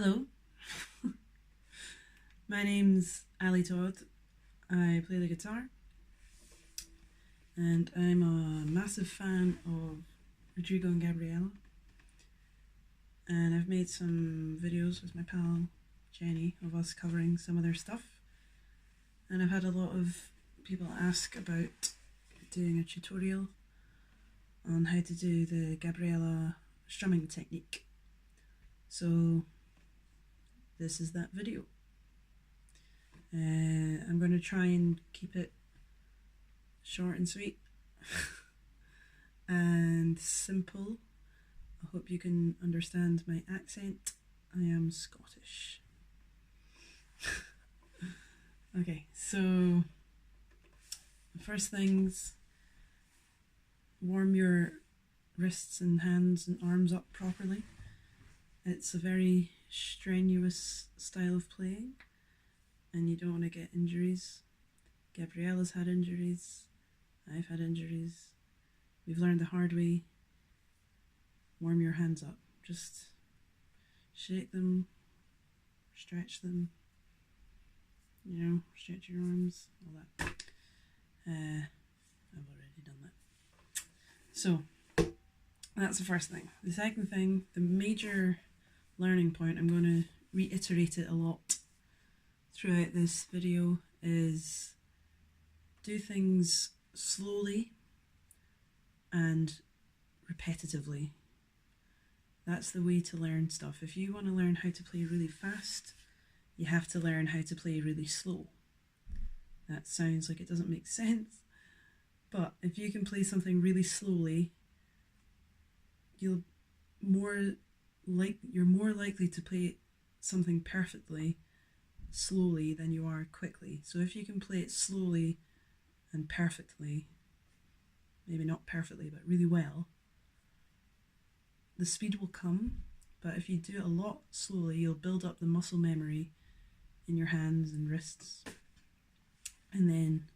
Hello, my name's Ali Todd. I play the guitar and I'm a massive fan of Rodrigo and Gabriela, and I've made some videos with my pal Jenny of us covering some of their stuff, and I've had a lot of people ask about doing a tutorial on how to do the Gabriela strumming technique, so this is that video. I'm going to try and keep it short and sweet and simple. I hope you can understand my accent. I am Scottish. Okay, so first things, warm your wrists and hands and arms up properly. It's a very strenuous style of playing and you don't want to get injuries. Gabriela's had injuries, I've had injuries. We've learned the hard way. Warm your hands up. Just shake them, stretch them, stretch your arms, all that. I've already done that. So that's the first thing. The second thing, the major learning point, I'm going to reiterate it a lot throughout this video, is do things slowly and repetitively. That's the way to learn stuff. If you want to learn how to play really fast, you have to learn how to play really slow. That sounds like it doesn't make sense, but if you can play something really slowly, you're more likely to play something perfectly slowly than you are quickly. So if you can play it slowly and perfectly, maybe not perfectly, but really well, the speed will come. But if you do it a lot slowly, you'll build up the muscle memory in your hands and wrists, and then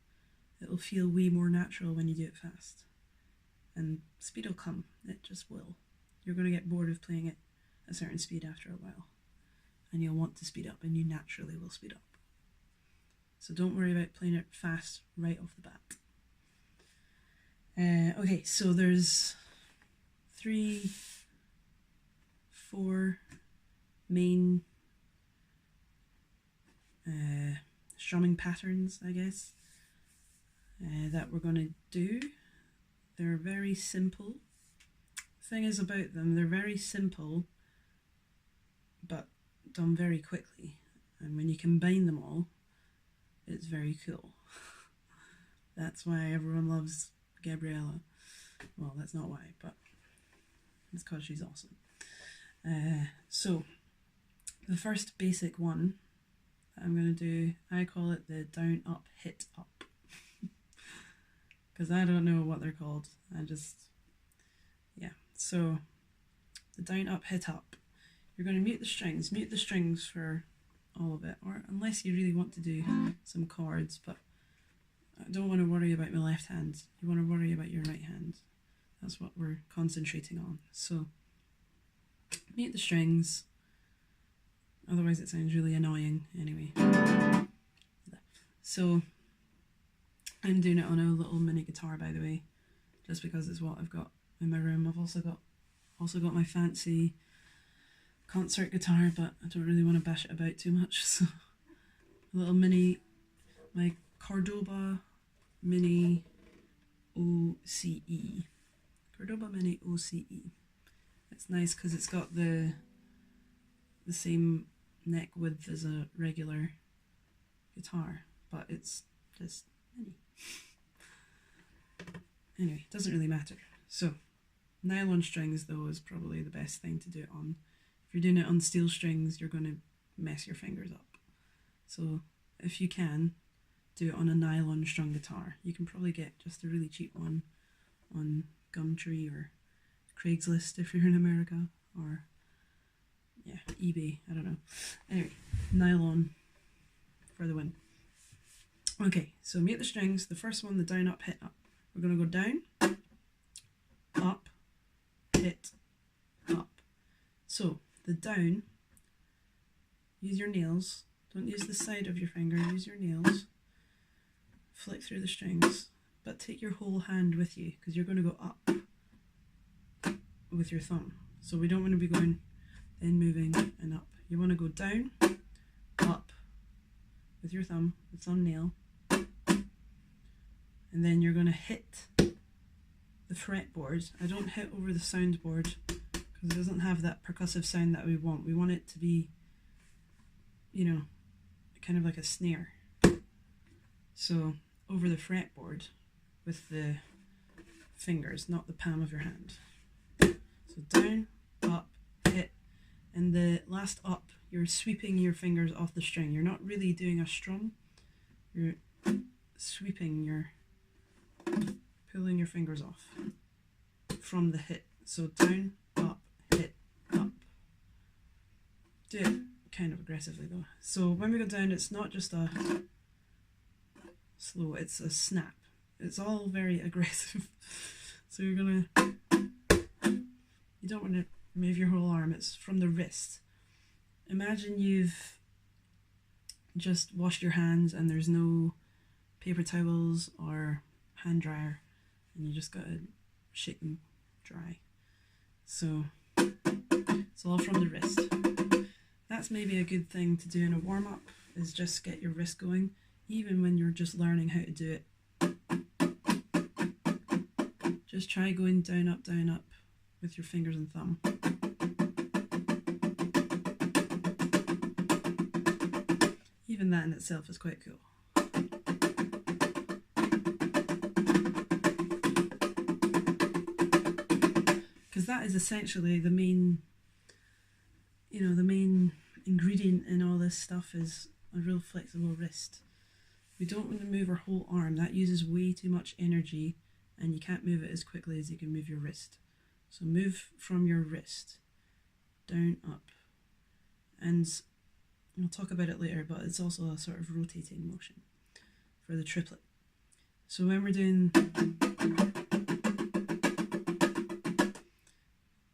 it'll feel way more natural when you do it fast. And speed will come, it just will. You're going to get bored of playing it a certain speed after a while, and you'll want to speed up, and you naturally will speed up. So don't worry about playing it fast right off the bat. Okay, so there's 4 main strumming patterns, I guess, that we're going to do. They're very simple. The thing is about them, they're very simple but done very quickly, and when you combine them all, it's very cool. That's why everyone loves Gabriela. Well, that's not why, but it's because she's awesome. So the first basic one that I'm going to do, I call it the down up hit up, because I don't know what they're called. So the down up hit up, you're going to mute the strings for all of it, or unless you really want to do some chords, but I don't want to worry about my left hand. You want to worry about your right hand. That's what we're concentrating on. So mute the strings, otherwise it sounds really annoying anyway. So I'm doing it on a little mini guitar, by the way, just because it's what I've got in my room. I've also got my fancy concert guitar, but I don't really want to bash it about too much, so a little mini, my Cordoba Mini OCE. Cordoba Mini OCE. It's nice because it's got the same neck width as a regular guitar, but it's just mini. Anyway, it doesn't really matter. So nylon strings though is probably the best thing to do it on. If you're doing it on steel strings, you're going to mess your fingers up. So if you can, do it on a nylon strung guitar. You can probably get just a really cheap one on Gumtree or Craigslist if you're in America, or yeah, eBay, I don't know. Anyway, nylon for the win. Okay, so mute the strings. The first one, the down up hit up. We're going to go down, up, hit, up. So the down use your nails. Don't use the side of your finger, use your nails. Flick through the strings, but take your whole hand with you because you're going to go up with your thumb. So we don't want to be going then moving and up. You want to go down, up with your thumb, the thumbnail, and then you're going to hit the fretboard. I don't hit over the soundboard because it doesn't have that percussive sound that we want. We want it to be, you know, kind of like a snare. So over the fretboard with the fingers, not the palm of your hand. So down, up, hit, and the last up, you're sweeping your fingers off the string. You're not really doing a strum, you're sweeping, pulling your fingers off from the hit. So down, up, hit, up. Do it kind of aggressively though. So when we go down, it's not just a slow, it's a snap. It's all very aggressive. So you're gonna, you don't want to move your whole arm, it's from the wrist. Imagine you've just washed your hands and there's no paper towels or hand dryer and you just gotta shake them dry. So it's all from the wrist. That's maybe a good thing to do in a warm-up, is just get your wrist going, even when you're just learning how to do it. Just try going down, up with your fingers and thumb. Even that in itself is quite cool. Because that is essentially the main, you know, the main ingredient in all this stuff is a real flexible wrist. We don't want to move our whole arm. That uses way too much energy and you can't move it as quickly as you can move your wrist. So move from your wrist, down, up. And we'll talk about it later, but it's also a sort of rotating motion for the triplet. So when we're doing,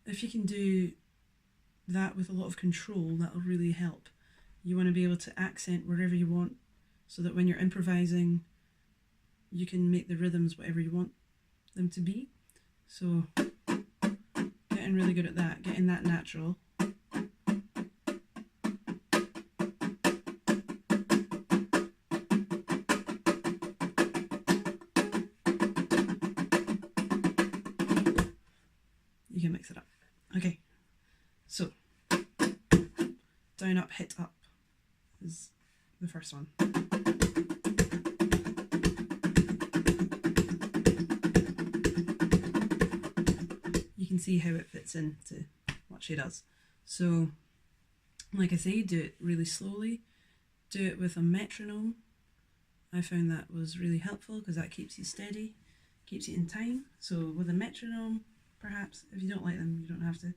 if you can do that with a lot of control, that'll really help. You want to be able to accent wherever you want, so that when you're improvising, you can make the rhythms whatever you want them to be. So getting really good at that, getting that natural. You can mix it up. Okay, so down, up, hit, up is the first one. You can see how it fits into what she does. So, like I say, do it really slowly. Do it with a metronome. I found that was really helpful because that keeps you steady, keeps you in time. So with a metronome, perhaps, if you don't like them, you don't have to.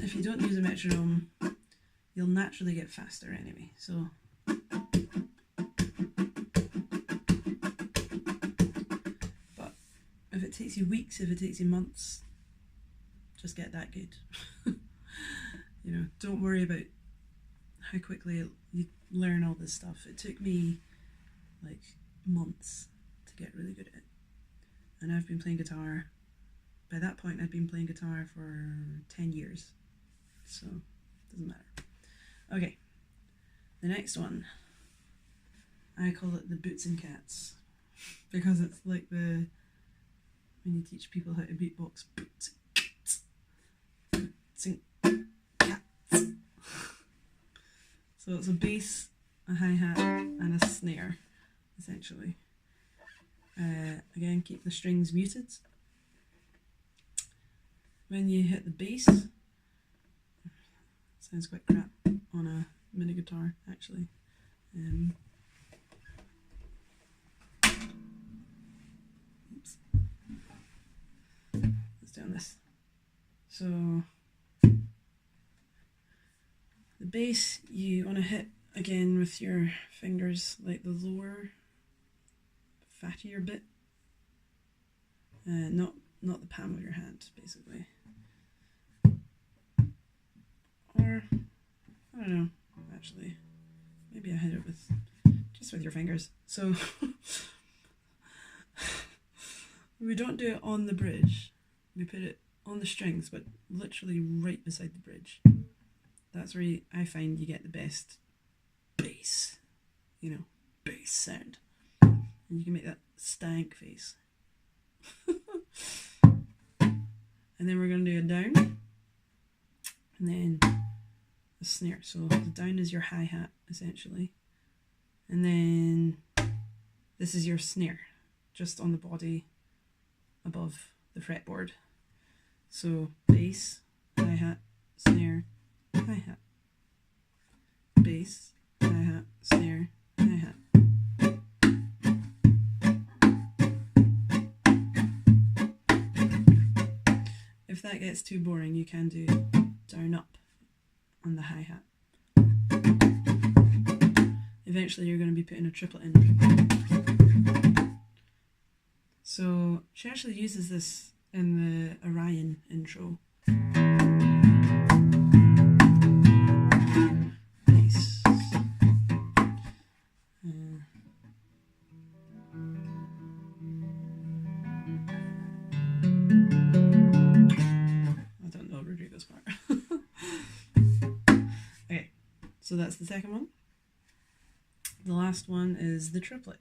If you don't use a metronome, you'll naturally get faster anyway. So but if it takes you weeks, if it takes you months, just get that good. You know, don't worry about how quickly you learn all this stuff. It took me like months to get really good at it. And I've been playing guitar, by that point I'd been playing guitar for 10 years. So, doesn't matter. Okay, the next one, I call it the boots and cats, because it's like when you teach people how to beatbox, boots and cats. So it's a bass, a hi-hat and a snare, essentially. Again, keep the strings muted. When you hit the bass, sounds quite crap on a mini guitar actually. Oops. Let's do this. So the bass, you want to hit again with your fingers, like the lower, fattier bit, not the palm of your hand, basically. or I don't know, actually, maybe I hit it with just with your fingers. So we don't do it on the bridge, we put it on the strings, but literally right beside the bridge. That's where I find you get the best bass, you know, bass sound. And you can make that stank face. And then we're going to do a down, and then a snare. So the down is your hi-hat, essentially. And then this is your snare, just on the body above the fretboard. So bass, hi-hat, snare, hi-hat. Bass, hi-hat, snare, hi-hat. If that gets too boring, you can do down up on the hi-hat. Eventually you're going to be putting a triplet in. So she actually uses this in the Orion intro. Nice. I don't know Rodrigo's part. Okay, so that's the second one. The last one is the triplet.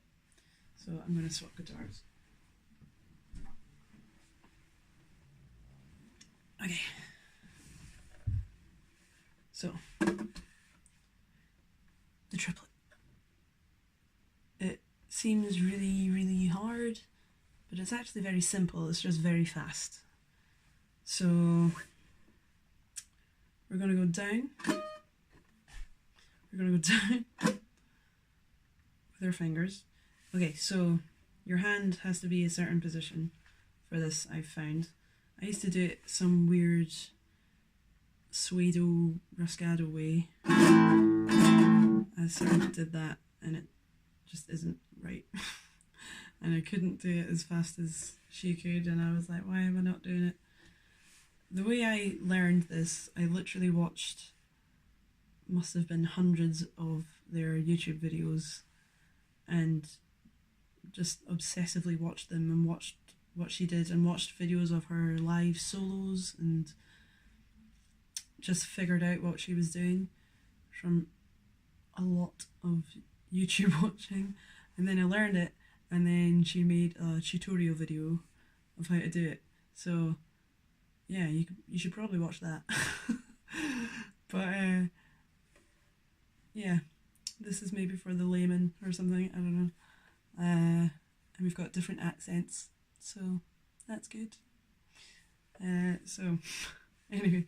So I'm going to swap guitars. Okay. So, the triplet. It seems really, really hard, but it's actually very simple. It's just very fast. So, we're going to go down. We're going to go down with our fingers. Okay, so your hand has to be a certain position for this, I've found. I used to do it some weird suedo rascado way. I sort of did that and it just isn't right. And I couldn't do it as fast as she could, and I was like, why am I not doing it? The way I learned this, I literally watched, must have been hundreds of their YouTube videos, and just obsessively watched them and watched what she did and watched videos of her live solos and just figured out what she was doing from a lot of YouTube watching. And then I learned it, and then she made a tutorial video of how to do it. So yeah, you should probably watch that. But yeah, this is maybe for the layman or something, I don't know. And we've got different accents, so that's good. So anyway,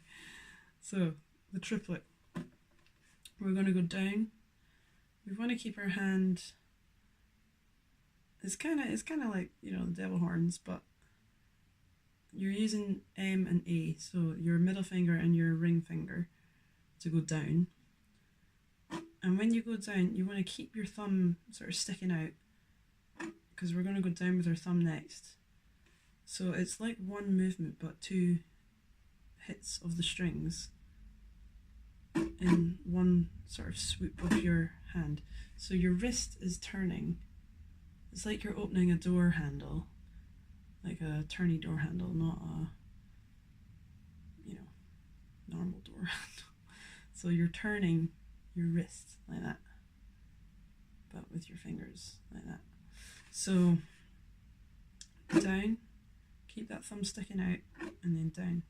so the triplet, we're going to go down. We want to keep our hand, it's kind of like, you know, the devil horns, but you're using M and A, so your middle finger and your ring finger to go down. And when you go down, you want to keep your thumb sort of sticking out, because we're going to go down with our thumb next. So it's like one movement but two hits of the strings in one sort of swoop of your hand. So your wrist is turning. It's like you're opening a door handle, like a turny door handle, not a, you know, normal door handle. So you're turning your wrist like that, but with your fingers like that. So down, keep that thumb sticking out, and then down.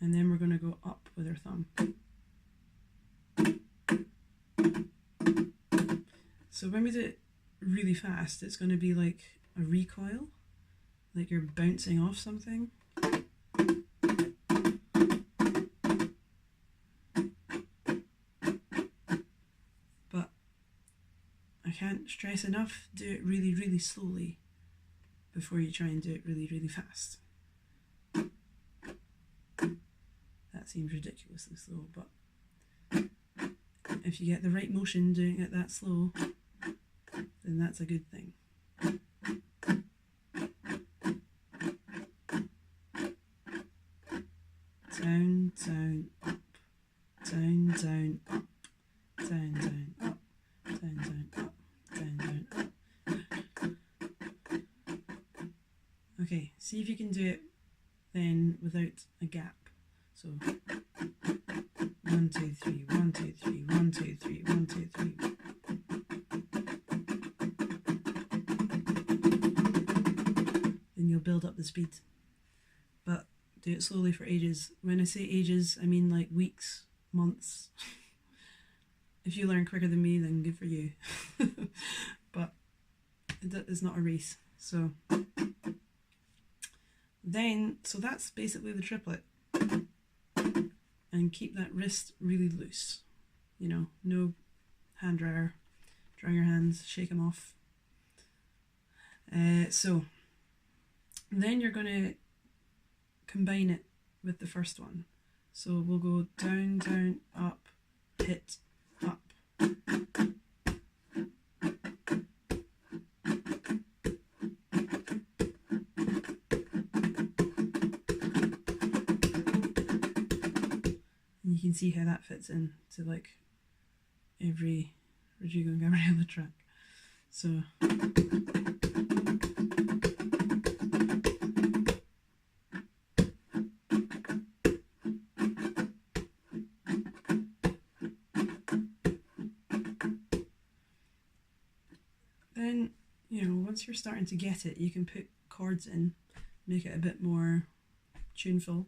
And then we're going to go up with our thumb. So when we do it really fast, it's going to be like a recoil, like you're bouncing off something. But I can't stress enough, do it really, really slowly before you try and do it really, really fast. That seems ridiculously slow, but if you get the right motion doing it that slow, then that's a good thing. Down, down, up. down, down, up, down, down, up, down, down, up, down, down, up. Okay, see if you can do it then without a gap. So 1, 2, 3, 1, 2, 3, 1, 2, 3, 1, 2, 3. Then you'll build up the speed. But do it slowly for ages. When I say ages, I mean like weeks, months. If you learn quicker than me, then good for you. But it's not a race. So that's basically the triplet. And keep that wrist really loose. You know, no hand dryer. Dry your hands, shake them off. So then you're going to combine it with the first one. So we'll go down, down, up, hit, up. And you can see how that fits in to like every Rodrigo and Gabriela track. So then, you know, once you're starting to get it, you can put chords in, make it a bit more tuneful.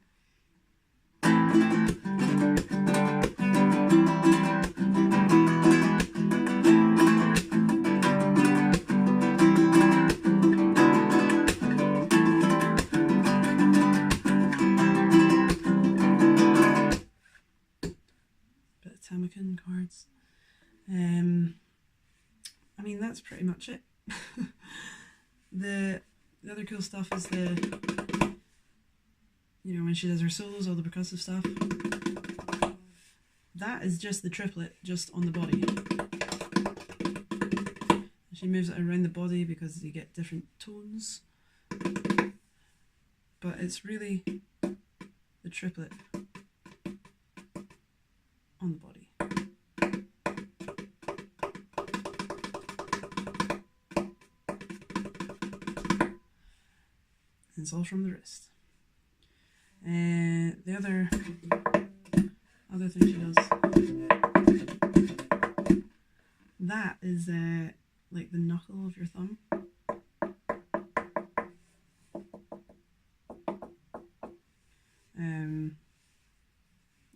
Chords. I mean, that's pretty much it. The other cool stuff is you know, when she does her solos, all the percussive stuff. That is just the triplet, just on the body. She moves it around the body because you get different tones. But it's really the triplet on the body. And it's all from the wrist. The other thing she does, that is like the knuckle of your thumb.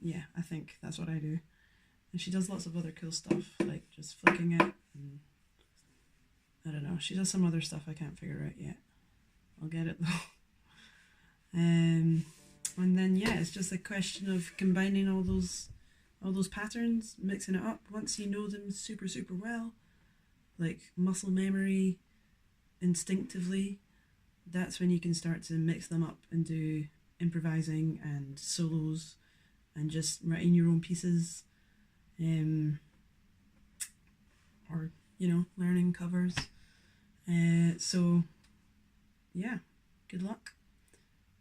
Yeah, I think that's what I do. And she does lots of other cool stuff, like just flicking it, and I don't know, she does some other stuff I can't figure out yet. I'll get it though. And then yeah, it's just a question of combining all those patterns, mixing it up. Once you know them super well, like muscle memory, instinctively, that's when you can start to mix them up and do improvising and solos and just writing your own pieces, or you know, learning covers. So yeah, good luck.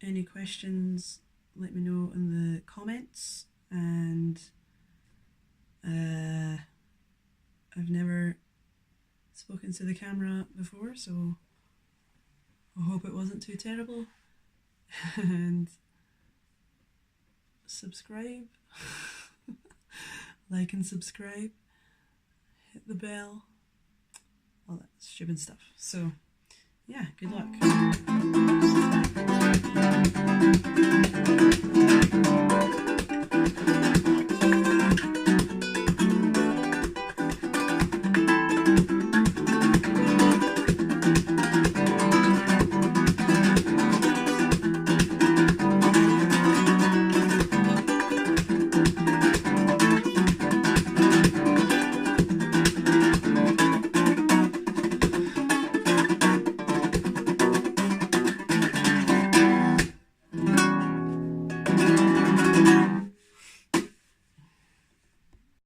Any questions, let me know in the comments. And I've never spoken to the camera before, so I hope it wasn't too terrible. And subscribe. Like and subscribe. Hit the bell. All that stupid stuff. So yeah, good luck.